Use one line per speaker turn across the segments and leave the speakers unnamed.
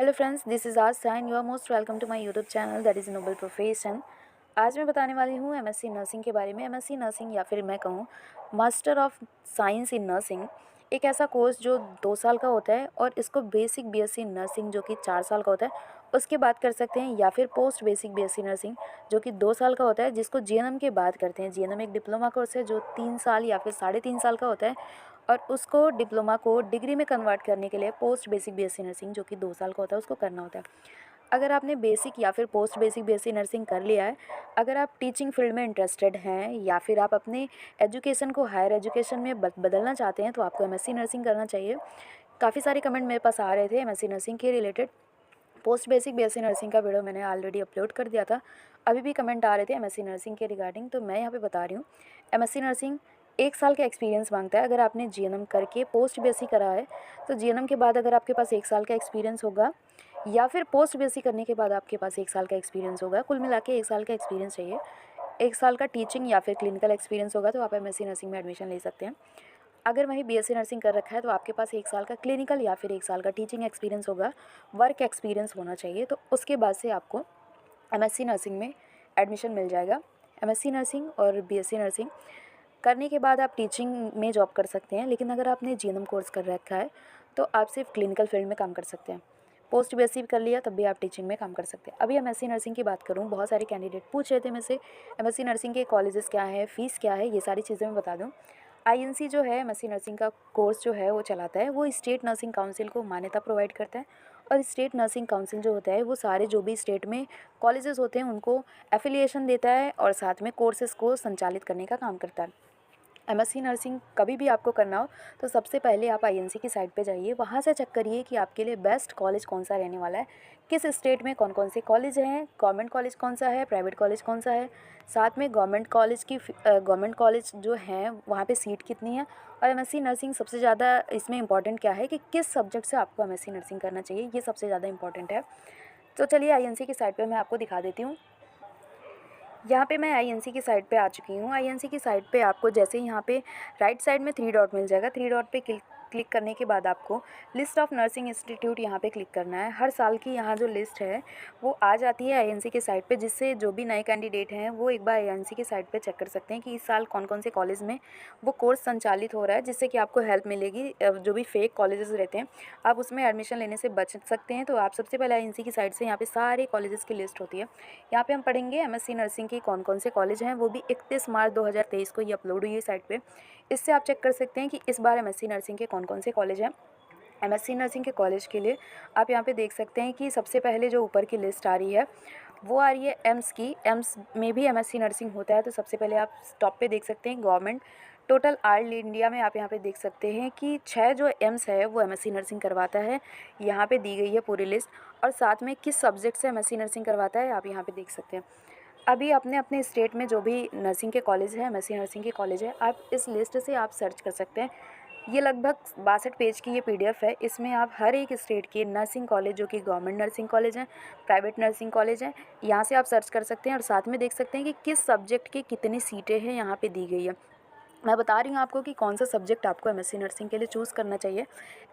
Hello friends, this is Aastha and you are most welcome to my YouTube channel that is noble profession. आज मैं बताने वाली हूँ MSc nursing के बारे में। एमएससी नर्सिंग या फिर मैं कहूँ master of science in nursing एक ऐसा कोर्स जो 2 साल का होता है और इसको बेसिक बीएससी नर्सिंग जो कि 4 साल का होता है उसके बाद कर सकते हैं, या फिर पोस्ट बेसिक बीएससी नर्सिंग जो कि 2 साल का होता है जिसको जीएनएम के बाद करते हैं। जीएनएम एक डिप्लोमा कोर्स है जो 3 साल या फिर 3.5 साल का होता है और उसको डिप्लोमा को डिग्री में कन्वर्ट करने के लिए पोस्ट बेसिक बीएससी नर्सिंग जो कि 2 साल का होता है उसको करना होता है। अगर आपने बेसिक या फिर पोस्ट बेसिक बीएससी नर्सिंग कर लिया है, अगर आप टीचिंग फील्ड में इंटरेस्टेड हैं या फिर आप अपने एजुकेशन को हायर एजुकेशन में बदलना चाहते हैं तो आपको एमएससी नर्सिंग करना चाहिए। काफ़ी सारे कमेंट मेरे पास आ रहे थे एमएससी नर्सिंग के related. Post basic BSc nursing का वीडियो मैंने ऑलरेडी अपलोड कर दिया था। अभी भी कमेंट आ रहे थे एमएससी नर्सिंग के रिगार्डिंग, तो मैं यहाँ पे बता रही हूँ। एमएससी नर्सिंग 1 साल का एक्सपीरियंस मांगता है। अगर आपने जीएनएम करके पोस्ट बीएससी करा है तो जीएनएम के बाद अगर आपके पास 1 साल का एक्सपीरियंस होगा या फिर पोस्ट बीएससी करने के बाद आपके पास 1 साल का एक्सपीरियंस होगा, कुल मिला के 1 साल का एक्सपीरियंस चाहिए। 1 साल का टीचिंग या फिर क्लिनिकल एक्सपीरियंस होगा तो आप एमएससी नर्सिंग में एडमिशन ले सकते हैं। अगर वहीं बीएससी नर्सिंग कर रखा है तो आपके पास 1 साल का क्लिनिकल या फिर 1 साल का टीचिंग एक्सपीरियंस होगा, वर्क एक्सपीरियंस होना चाहिए। तो उसके बाद से आपको एमएससी नर्सिंग में एडमिशन मिल जाएगा। एमएससी नर्सिंग और बीएससी नर्सिंग करने के बाद आप टीचिंग में जॉब कर सकते हैं, लेकिन अगर आपने जीएनएम कोर्स कर रखा है तो आप सिर्फ क्लिनिकल फील्ड में काम कर सकते हैं। पोस्ट बीएससी कर लिया तब भी आप टीचिंग में काम कर सकते हैं। अभी एमएससी नर्सिंग की बात करूँ, बहुत सारे कैंडिडेट पूछ रहे थे मुझसे एमएससी नर्सिंग के कॉलेजेस क्या है, फ़ीस क्या है, ये सारी चीज़ें मैं बता दूँ। आईएनसी जो है एमएससी नर्सिंग का कोर्स जो है वो चलाता है, वो स्टेट नर्सिंग काउंसिल को मान्यता प्रोवाइड करता है। और स्टेट नर्सिंग काउंसिल जो होता है वो सारे जो भी स्टेट में कॉलेजेस होते हैं उनको एफिलिएशन देता है और साथ में कोर्सेज़ को संचालित करने का काम करता है। एमएससी नर्सिंग कभी भी आपको करना हो तो सबसे पहले आप आईएनसी की साइट पे जाइए, वहाँ से चेक करिए कि आपके लिए बेस्ट कॉलेज कौन सा रहने वाला है, किस स्टेट में कौन कौन से कॉलेज हैं, गवर्नमेंट कॉलेज कौन सा है, प्राइवेट कॉलेज कौन सा है, साथ में गवर्नमेंट कॉलेज जो हैं वहाँ पे सीट कितनी है। और एमएससी नर्सिंग सबसे ज़्यादा इसमें इंपॉर्टेंट क्या है कि किस सब्जेक्ट से आपको एमएससी नर्सिंग करना चाहिए, ये सबसे ज़्यादा इंपॉर्टेंट है। तो चलिए आईएनसी की साइट पर मैं आपको दिखा देती हूँ। यहाँ पे मैं आईएनसी की साइट पे आ चुकी हूँ। आईएनसी की साइट पे आपको जैसे ही यहाँ पे राइट साइड में 3 डॉट मिल जाएगा, 3 डॉट पे क्लिक करने के बाद आपको लिस्ट ऑफ नर्सिंग इंस्टीट्यूट यहाँ पे क्लिक करना है। हर साल की यहाँ जो लिस्ट है वो आ जाती है आईएनसी की साइट पे, जिससे जो भी नए कैंडिडेट हैं वो एक बार आईएनसी की साइट पे चेक कर सकते हैं कि इस साल कौन कौन से कॉलेज में वो कोर्स संचालित हो रहा है, जिससे कि आपको हेल्प मिलेगी। जो भी फेक कॉलेजेस रहते हैं आप उसमें एडमिशन लेने से बच सकते हैं। तो आप सबसे पहले आईएनसी की साइट से यहाँ पे सारे कॉलेजेस की लिस्ट होती है। यहाँ पे हम पढ़ेंगे एमएससी नर्सिंग के कौन कौन से कॉलेज हैं, वो भी 31 मार्च 2023 को ये अपलोड हुई है साइट पे। इससे आप चेक कर सकते हैं कि इस बार एमएससी नर्सिंग के कौन कौन से कॉलेज हैं। एमएससी नर्सिंग के कॉलेज के लिए आप यहाँ पे देख सकते हैं कि सबसे पहले जो ऊपर की लिस्ट आ रही है वो आ रही है एम्स की। एम्स में भी एमएससी नर्सिंग होता है। तो सबसे पहले आप टॉप पे देख सकते हैं गवर्नमेंट। टोटल ऑल इंडिया में आप यहाँ पे देख सकते हैं कि 6 जो एम्स है वो एमएससी नर्सिंग करवाता है। यहाँ पे दी गई है पूरी लिस्ट, और साथ में किस सब्जेक्ट से एमएससी नर्सिंग करवाता है आप यहाँ पे देख सकते हैं। अभी अपने अपने स्टेट में जो भी नर्सिंग के कॉलेज हैं, एमएससी नर्सिंग के कॉलेज है, आप इस लिस्ट से आप सर्च कर सकते हैं। ये लगभग 62 पेज की ये पीडीएफ है। इसमें आप हर एक स्टेट के नर्सिंग कॉलेज जो कि गवर्नमेंट नर्सिंग कॉलेज हैं, प्राइवेट नर्सिंग कॉलेज हैं, यहाँ से आप सर्च कर सकते हैं और साथ में देख सकते हैं कि किस सब्जेक्ट की कितनी सीटें हैं यहाँ पे दी गई है। मैं बता रही हूँ आपको कि कौन सा सब्जेक्ट आपको एमएससी नर्सिंग के लिए चूज़ करना चाहिए।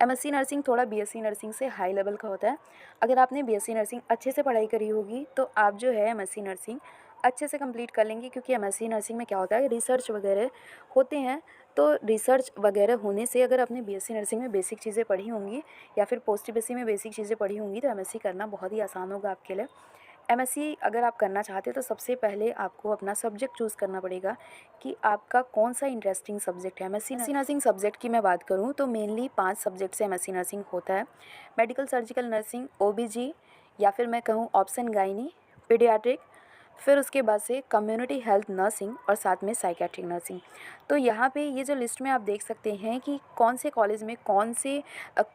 एमएससी नर्सिंग थोड़ा बीएससी नर्सिंग से हाई लेवल का होता है। अगर आपने बीएससी नर्सिंग अच्छे से पढ़ाई करी होगी तो आप जो है एमएससी नर्सिंग अच्छे से कंप्लीट कर लेंगे, क्योंकि एमएससी नर्सिंग में क्या होता है रिसर्च वगैरह होते हैं। तो रिसर्च वगैरह होने से अगर आपने बीएससी नर्सिंग में बेसिक चीज़ें पढ़ी होंगी या फिर पोस्ट बीएससी में बेसिक चीज़ें पढ़ी होंगी तो एमएससी करना बहुत ही आसान होगा आपके लिए। एमएससी अगर आप करना चाहते हैं तो सबसे पहले आपको अपना सब्जेक्ट चूज़ करना पड़ेगा कि आपका कौन सा इंटरेस्टिंग सब्जेक्ट है। एमएससी नर्सिंग सब्जेक्ट की मैं बात करूँ तो मेनली 5 सब्जेक्ट से एमएससी नर्सिंग होता है। मेडिकल सर्जिकल नर्सिंग, ओबीजी, या फिर मैं कहूँ ऑप्शन गायनी, पीडियाट्रिक, फिर उसके बाद से कम्युनिटी हेल्थ नर्सिंग और साथ में साइकेट्रिक नर्सिंग। तो यहाँ पे ये जो लिस्ट में आप देख सकते हैं कि कौन से कॉलेज में कौन से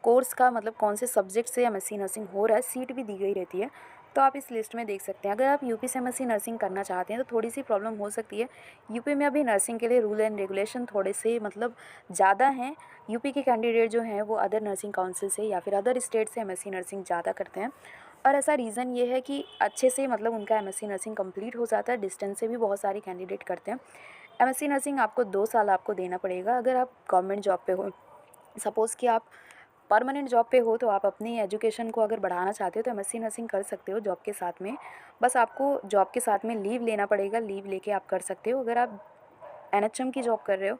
कोर्स का मतलब कौन से सब्जेक्ट से एमएससी नर्सिंग हो रहा है, सीट भी दी गई रहती है। तो आप इस लिस्ट में देख सकते हैं। अगर आप यूपी से एमएससी नर्सिंग करना चाहते हैं तो थोड़ी सी प्रॉब्लम हो सकती है। यूपी में अभी नर्सिंग के लिए रूल एंड रेगुलेशन थोड़े से मतलब ज़्यादा हैं। यूपी के कैंडिडेट जो हैं वो अदर नर्सिंग काउंसिल से या फिर अदर स्टेट से एमएससी नर्सिंग ज़्यादा करते हैं, और ऐसा रीज़न ये है कि अच्छे से मतलब उनका एमएससी नर्सिंग कंप्लीट हो जाता है। डिस्टेंस से भी बहुत सारे कैंडिडेट करते हैं। एमएससी नर्सिंग आपको 2 साल आपको देना पड़ेगा अगर आप गवर्नमेंट जॉब पे हो। सपोज़ कि आप परमानेंट जॉब पे हो तो आप अपनी एजुकेशन को अगर बढ़ाना चाहते हो तो एमएससी नर्सिंग कर सकते हो जॉब के साथ में। बस आपको जॉब के साथ में लीव लेना पड़ेगा, लीव लेके आप कर सकते हो। अगर आप एनएचएम की जॉब कर रहे हो,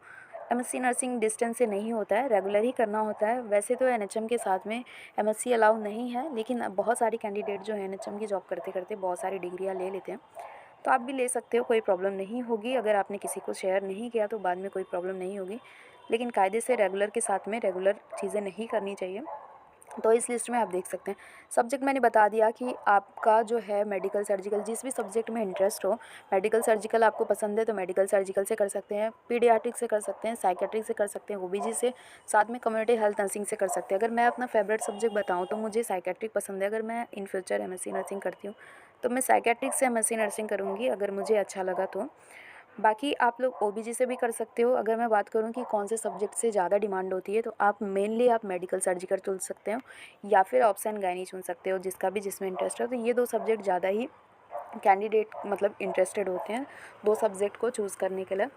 एमएससी नर्सिंग डिस्टेंस से नहीं होता है, रेगुलर ही करना होता है। वैसे तो एनएचएम के साथ में एमएससी अलाउ नहीं है, लेकिन अब बहुत सारे कैंडिडेट जो हैं एनएचएम की जॉब करते करते बहुत सारी डिग्रियाँ ले लेते हैं। तो आप भी ले सकते हो, कोई प्रॉब्लम नहीं होगी। अगर आपने किसी को शेयर नहीं किया तो बाद में कोई प्रॉब्लम नहीं होगी, लेकिन कायदे से रेगुलर के साथ में रेगुलर चीज़ें नहीं करनी चाहिए। तो इस लिस्ट में आप देख सकते हैं। सब्जेक्ट मैंने बता दिया कि आपका जो है मेडिकल सर्जिकल, जिस भी सब्जेक्ट में इंटरेस्ट हो, मेडिकल सर्जिकल आपको पसंद है तो मेडिकल सर्जिकल से कर सकते हैं, पीडियाट्रिक से कर सकते हैं, साइकेट्रिक से कर सकते हैं, ओबीजी से, साथ में कम्युनिटी हेल्थ नर्सिंग से कर सकते हैं। अगर मैं अपना फेवरेट सब्जेक्ट बताऊँ तो मुझे साइकेट्रिक पसंद है। अगर मैं इन फ्यूचर एमएससी नर्सिंग करती हूँ तो मैं साइकेट्रिक से एमएससी नर्सिंग करूँगी, अगर मुझे अच्छा लगा तो। बाकी आप लोग ओबीजी से भी कर सकते हो। अगर मैं बात करूँ कि कौन से सब्जेक्ट से ज़्यादा डिमांड होती है तो आप मेनली आप मेडिकल सर्जिकल चुन सकते हो या फिर ऑप्शन गायनी चुन सकते हो, जिसका भी जिसमें इंटरेस्ट है। तो ये दो सब्जेक्ट ज़्यादा ही कैंडिडेट मतलब इंटरेस्टेड होते हैं दो सब्जेक्ट को चूज़ करने के लिए।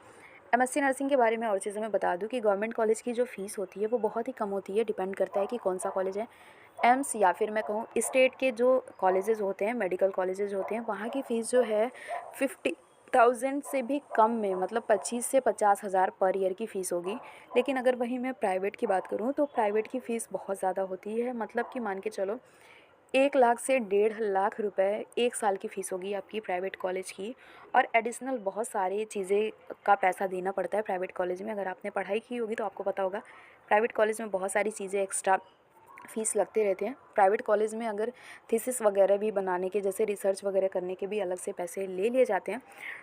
एमएससी नर्सिंग के बारे में और चीज़ें मैं बता दूं कि गवर्नमेंट कॉलेज की जो फ़ीस होती है वो बहुत ही कम होती है, डिपेंड करता है कि कौन सा कॉलेज है। एम्स या फिर मैं कहूँ स्टेट के जो कॉलेजेस होते हैं, मेडिकल कॉलेजेस होते हैं, वहाँ की फ़ीस जो है 50,000 से भी कम में, मतलब 25 से 50,000 पर ईयर की फ़ीस होगी। लेकिन अगर वहीं मैं प्राइवेट की बात करूँ तो प्राइवेट की फ़ीस बहुत ज़्यादा होती है, मतलब कि मान के चलो 1 लाख से 1.5 लाख रुपए 1 साल की फ़ीस होगी आपकी प्राइवेट कॉलेज की। और एडिशनल बहुत सारी चीज़ें का पैसा देना पड़ता है प्राइवेट कॉलेज में। अगर आपने पढ़ाई की होगी तो आपको पता होगा, प्राइवेट कॉलेज में बहुत सारी चीज़ें एक्स्ट्रा फ़ीस लगते रहते हैं। प्राइवेट कॉलेज में अगर थीसिस वगैरह भी बनाने के, जैसे रिसर्च वगैरह करने के भी अलग से पैसे ले लिए जाते हैं।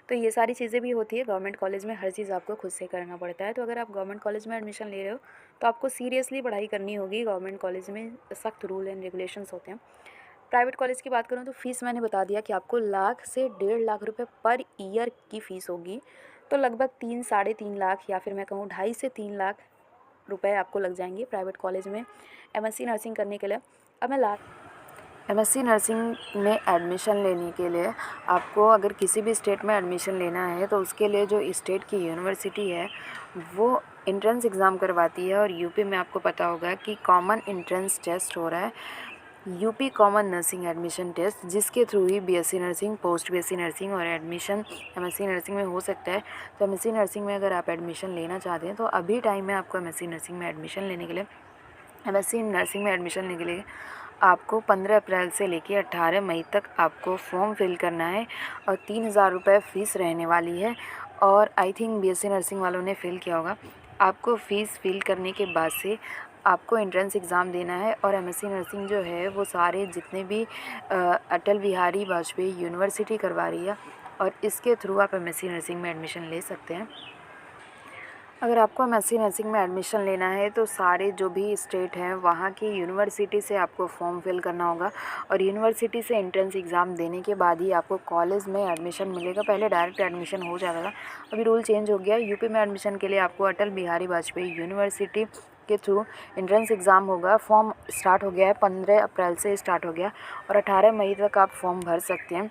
तो ये सारी चीज़ें भी होती है। गवर्नमेंट कॉलेज में हर चीज़ आपको खुद से करना पड़ता है। तो अगर आप गवर्नमेंट कॉलेज में एडमिशन ले रहे हो तो आपको सीरियसली पढ़ाई करनी होगी। गवर्नमेंट कॉलेज में सख्त रूल एंड रेगुलेशंस होते हैं। प्राइवेट कॉलेज की बात करूँ तो फ़ीस मैंने बता दिया कि आपको लाख से 1.5 लाख रुपए पर ईयर की फ़ीस होगी। तो लगभग 3 साढ़े 3 लाख या फिर मैं कहूँ 2.5 से 3 लाख रुपए आपको लग जाएंगे प्राइवेट कॉलेज में एमएससी नर्सिंग करने के लिए। अब मैं ला एमएससी नर्सिंग में एडमिशन लेने के लिए आपको अगर किसी भी स्टेट में एडमिशन लेना है तो उसके लिए जो स्टेट की यूनिवर्सिटी है वो एंट्रेंस एग्ज़ाम करवाती है। और यूपी में आपको पता होगा कि कॉमन एंट्रेंस टेस्ट हो रहा है, UP common nursing admission test, जिसके थ्रू ही BSc nursing, post BSc nursing और एडमिशन एमएससी नर्सिंग में हो सकता है। तो एमएससी नर्सिंग में अगर आप एडमिशन लेना चाहते हैं तो अभी टाइम है आपको एमएससी नर्सिंग में एडमिशन लेने के लिए। एमएससी नर्सिंग में एडमिशन लेने के लिए आपको 15 अप्रैल से लेकर 18 मई तक आपको फॉर्म फिल करना है और 3,000 रुपये फ़ीस रहने वाली है। और आई थिंक बीएससी नर्सिंग वालों ने फ़िल किया होगा। आपको फ़ीस फिल करने के बाद से आपको एंट्रेंस एग्ज़ाम देना है। और एमएससी नर्सिंग जो है वो सारे जितने भी अटल बिहारी वाजपेयी यूनिवर्सिटी करवा रही है और इसके थ्रू आप एमएससी नर्सिंग में एडमिशन ले सकते हैं। अगर आपको एमएससी नर्सिंग में एडमिशन लेना है तो सारे जो भी स्टेट हैं वहाँ की यूनिवर्सिटी से आपको फॉर्म फिल करना होगा और यूनिवर्सिटी से एंट्रेंस एग्ज़ाम देने के बाद ही आपको कॉलेज में एडमिशन मिलेगा। पहले डायरेक्ट एडमिशन हो जाता था, अभी रूल चेंज हो गया। यूपी में एडमिशन के लिए आपको अटल बिहारी वाजपेयी यूनिवर्सिटी के थ्रू एंट्रेंस एग्ज़ाम होगा। फॉर्म स्टार्ट हो गया है, 15 अप्रैल से स्टार्ट हो गया और 18 मई तक आप फॉर्म भर सकते हैं।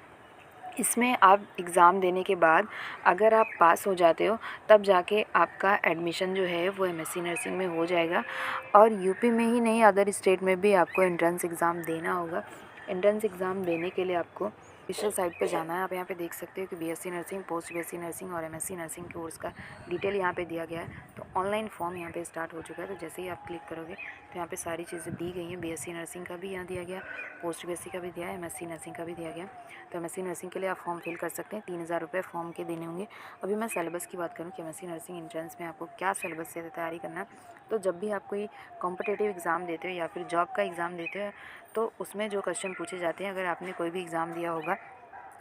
इसमें आप एग्ज़ाम देने के बाद अगर आप पास हो जाते हो तब जाके आपका एडमिशन जो है वो एमएससी नर्सिंग में हो जाएगा। और यूपी में ही नहीं, अदर स्टेट में भी आपको एंट्रेंस एग्ज़ाम देना होगा। एंट्रेंस एग्ज़ाम देने के लिए आपको ऑफिशियल साइट पे जाना है। आप यहाँ पे देख सकते हो कि BSc nursing, post BSc nursing और एमएससी नर्सिंग कोर्स का डिटेल यहाँ पे दिया गया है। तो ऑनलाइन फॉर्म यहाँ पे स्टार्ट हो चुका है। तो जैसे ही आप क्लिक करोगे तो यहाँ पे सारी चीज़ें दी गई हैं। बीएससी नर्सिंग का भी यहाँ दिया गया, पोस्ट बीएससी का भी दिया है, एमएससी नर्सिंग का भी दिया गया। तो एमएससी नर्सिंग के लिए आप फॉर्म फिल कर सकते हैं। 3,000 रुपये फॉर्म के देने होंगे। अभी मैं सिलेबस की बात करूँ कि एमएससी नर्सिंग एंट्रेंस में आपको क्या सिलेबस से तैयारी करना है, तो जब भी आप कोई कॉम्पिटिटिव एग्ज़ाम देते हो या फिर जॉब का एग्ज़ाम देते हो तो उसमें जो क्वेश्चन पूछे जाते हैं, अगर आपने कोई भी एग्ज़ाम दिया होगा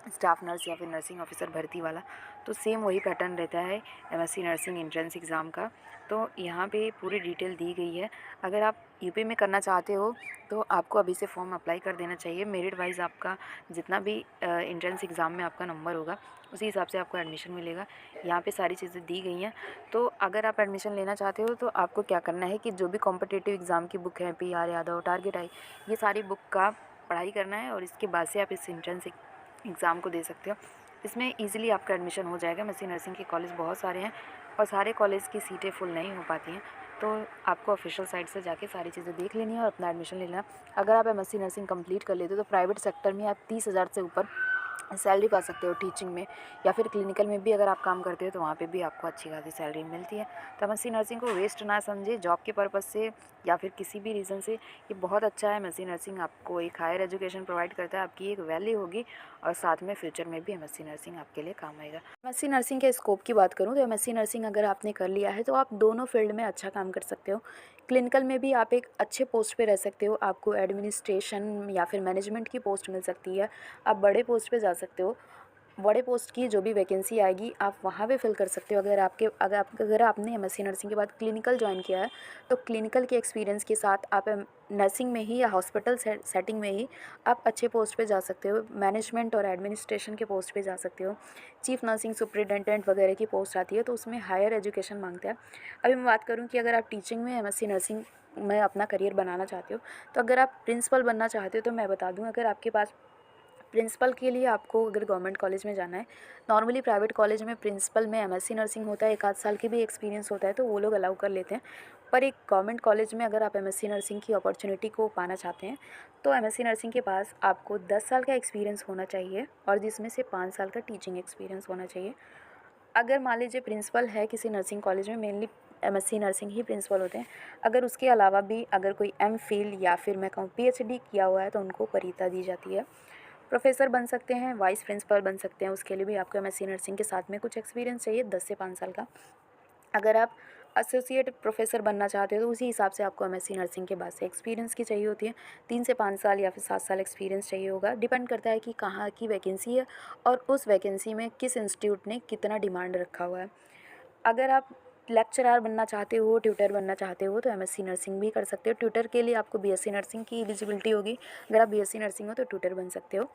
स्टाफ नर्स या फिर नर्सिंग ऑफिसर भर्ती वाला, तो सेम वही पैटर्न रहता है एमएससी नर्सिंग एंट्रेंस एग्ज़ाम का। तो यहाँ पे पूरी डिटेल दी गई है। अगर आप यूपी में करना चाहते हो तो आपको अभी से फॉर्म अप्लाई कर देना चाहिए। मेरिट वाइज आपका जितना भी एंट्रेंस एग्ज़ाम में आपका नंबर होगा उसी हिसाब से आपको एडमिशन मिलेगा। यहाँ पे सारी चीज़ें दी गई हैं। तो अगर आप एडमिशन लेना चाहते हो तो आपको क्या करना है कि जो भी कॉम्पिटिटिव एग्ज़ाम की बुक है, पीआर यादव, टारगेट आई, ये सारी बुक का पढ़ाई करना है और इसके बाद से आप इस एंट्रेंस एग्ज़ाम को दे सकते हो। इसमें ईज़िली आपका एडमिशन हो जाएगा। एमएससी नर्सिंग के कॉलेज बहुत सारे हैं और सारे कॉलेज की सीटें फुल नहीं हो पाती हैं। तो आपको ऑफिशियल साइट से जाके सारी चीज़ें देख लेनी है और अपना एडमिशन ले लेना है। अगर आप एमएससी नर्सिंग कंप्लीट कर लेते हो तो प्राइवेट सेक्टर में आप 30,000 से ऊपर सैलरी पा सकते हो टीचिंग में, या फिर क्लिनिकल में भी अगर आप काम करते हो तो वहाँ पे भी आपको अच्छी खासी सैलरी मिलती है। तो एमएससी नर्सिंग को वेस्ट ना समझे जॉब के पर्पज़ से या फिर किसी भी रीज़न से, ये बहुत अच्छा है। एमएससी नर्सिंग आपको एक हायर एजुकेशन प्रोवाइड करता है, आपकी एक वैल्यू होगी और साथ में फ्यूचर में भी एमएससी नर्सिंग आपके लिए काम आएगा। एमएससी नर्सिंग के स्कोप की बात करूँ तो एमएससी नर्सिंग अगर आपने कर लिया है तो आप दोनों फील्ड में अच्छा काम कर सकते हो। क्लिनिकल में भी आप एक अच्छे पोस्ट पे रह सकते हो, आपको एडमिनिस्ट्रेशन या फिर मैनेजमेंट की पोस्ट मिल सकती है, आप बड़े पोस्ट पे जा सकते हो। बड़े पोस्ट की जो भी वैकेंसी आएगी आप वहाँ पे फिल कर सकते हो। अगर आपने एमएससी नर्सिंग के बाद क्लिनिकल ज्वाइन किया है तो क्लिनिकल के एक्सपीरियंस के साथ आप नर्सिंग में ही या हॉस्पिटल सेटिंग में ही आप अच्छे पोस्ट पे जा सकते हो, मैनेजमेंट और एडमिनिस्ट्रेशन के पोस्ट पे जा सकते हो। चीफ नर्सिंग सुपरिटेंडेंट वगैरह की पोस्ट आती है तो उसमें हायर एजुकेशन मांगते हैं। अभी मैं बात करूँ कि अगर आप टीचिंग में एमएससी नर्सिंग में अपना करियर बनाना चाहते हो, तो अगर आप प्रिंसिपल बनना चाहते हो तो मैं बता दूँ, अगर आपके पास प्रिंसिपल के लिए आपको अगर गवर्नमेंट कॉलेज में जाना है, नॉर्मली प्राइवेट कॉलेज में प्रिंसिपल में एमएससी नर्सिंग होता है, 1 आध साल की भी एक्सपीरियंस होता है तो वो लोग अलाउ कर लेते हैं। पर एक गवर्नमेंट कॉलेज में अगर आप एमएससी नर्सिंग की अपॉर्चुनिटी को पाना चाहते हैं तो एमएससी नर्सिंग के पास आपको 10 साल का एक्सपीरियंस होना चाहिए और जिसमें से 5 साल का टीचिंग एक्सपीरियंस होना चाहिए। अगर मान लीजिए प्रिंसिपल है किसी नर्सिंग कॉलेज में, मेनली एमएससी नर्सिंग ही प्रिंसिपल होते हैं, अगर उसके अलावा भी अगर कोई एमफिल या फिर मैं कहूँ पीएचडी किया हुआ है तो उनको वरीयता दी जाती है। प्रोफेसर बन सकते हैं, वाइस प्रिंसिपल बन सकते हैं, उसके लिए भी आपको एमएससी नर्सिंग के साथ में कुछ एक्सपीरियंस चाहिए 10 से 5 साल का। अगर आप एसोसिएट प्रोफेसर बनना चाहते हो तो उसी हिसाब से आपको एमएससी नर्सिंग के बाद से एक्सपीरियंस की चाहिए होती है, 3 से 5 साल या फिर 7 साल एक्सपीरियंस चाहिए होगा। डिपेंड करता है कि कहाँ की वैकेंसी है और उस वैकेंसी में किस इंस्टीट्यूट ने कितना डिमांड रखा हुआ है। अगर आप लेक्चरर बनना चाहते हो, ट्यूटर बनना चाहते हो तो एमएससी नर्सिंग भी कर सकते हो। ट्यूटर के लिए आपको बीएससी नर्सिंग की एलिजिबिलिटी होगी, अगर आप बीएससी नर्सिंग हो तो ट्यूटर बन सकते हो।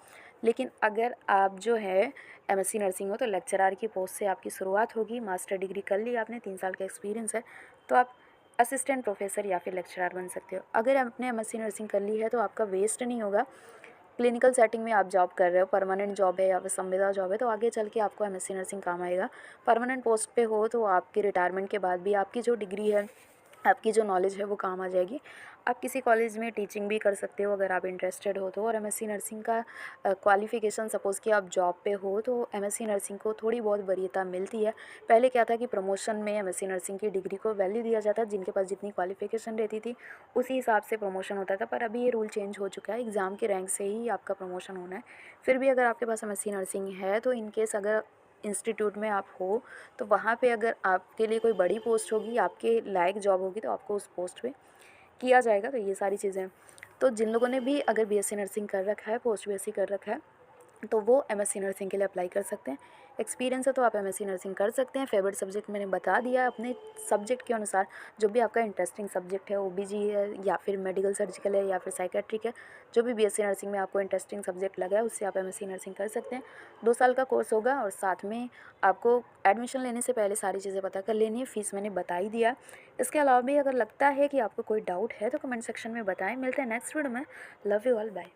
लेकिन अगर आप जो है एमएससी नर्सिंग हो तो लेक्चरर की पोस्ट से आपकी शुरुआत होगी। मास्टर डिग्री कर ली आपने, 3 साल का एक्सपीरियंस है तो आप असिस्टेंट प्रोफेसर या फिर लेक्चरर बन सकते हो। अगर आपने एमएससी नर्सिंग कर ली है तो आपका वेस्ट नहीं होगा। क्लिनिकल सेटिंग में आप जॉब कर रहे हो, परमानेंट जॉब है या फिर संविदा जॉब है तो आगे चल के आपको एमएससी नर्सिंग काम आएगा। परमानेंट पोस्ट पे हो तो आपकी रिटायरमेंट के बाद भी आपकी जो डिग्री है, आपकी जो नॉलेज है वो काम आ जाएगी। आप किसी कॉलेज में टीचिंग भी कर सकते हो अगर आप इंटरेस्टेड हो तो। और एमएससी नर्सिंग का क्वालिफ़िकेशन, सपोज़ कि आप जॉब पे हो तो एमएससी नर्सिंग को थोड़ी बहुत वरीयता मिलती है। पहले क्या था कि प्रमोशन में एमएससी नर्सिंग की डिग्री को वैल्यू दिया जाता, जिनके पास जितनी क्वालिफ़िकेशन रहती थी उसी हिसाब से प्रमोशन होता था। पर अभी ये रूल चेंज हो चुका है, एग्ज़ाम के रैंक से ही आपका प्रमोशन होना है। फिर भी अगर आपके पास एमएससी नर्सिंग है तो इन केस अगर इंस्टीट्यूट में आप हो तो वहाँ पे अगर आपके लिए कोई बड़ी पोस्ट होगी, आपके लायक जॉब होगी तो आपको उस पोस्ट पे किया जाएगा। तो ये सारी चीज़ें, तो जिन लोगों ने भी अगर बीएससी नर्सिंग कर रखा है, पोस्ट बीएससी कर रखा है, तो वो एमएससी नर्सिंग के लिए अप्लाई कर सकते हैं। एक्सपीरियंस है तो आप एमएससी नर्सिंग कर सकते हैं। फेवरेट सब्जेक्ट मैंने बता दिया, अपने सब्जेक्ट के अनुसार जो भी आपका इंटरेस्टिंग सब्जेक्ट है, ओबीजी है या फिर मेडिकल सर्जिकल है या फिर साइकेट्रिक है, जो भी बीएससी नर्सिंग में आपको इंटरेस्टिंग सब्जेक्ट लगा है उससे आप एमएससी नर्सिंग कर सकते हैं। 2 साल का कोर्स होगा और साथ में आपको एडमिशन लेने से पहले सारी चीज़ें पता कर लेनी है। फ़ीस मैंने बता ही दिया। इसके अलावा भी अगर लगता है कि आपको कोई डाउट है तो कमेंट सेक्शन में बताएं। मिलते हैं नेक्स्ट वीडियो में। Love you all, bye.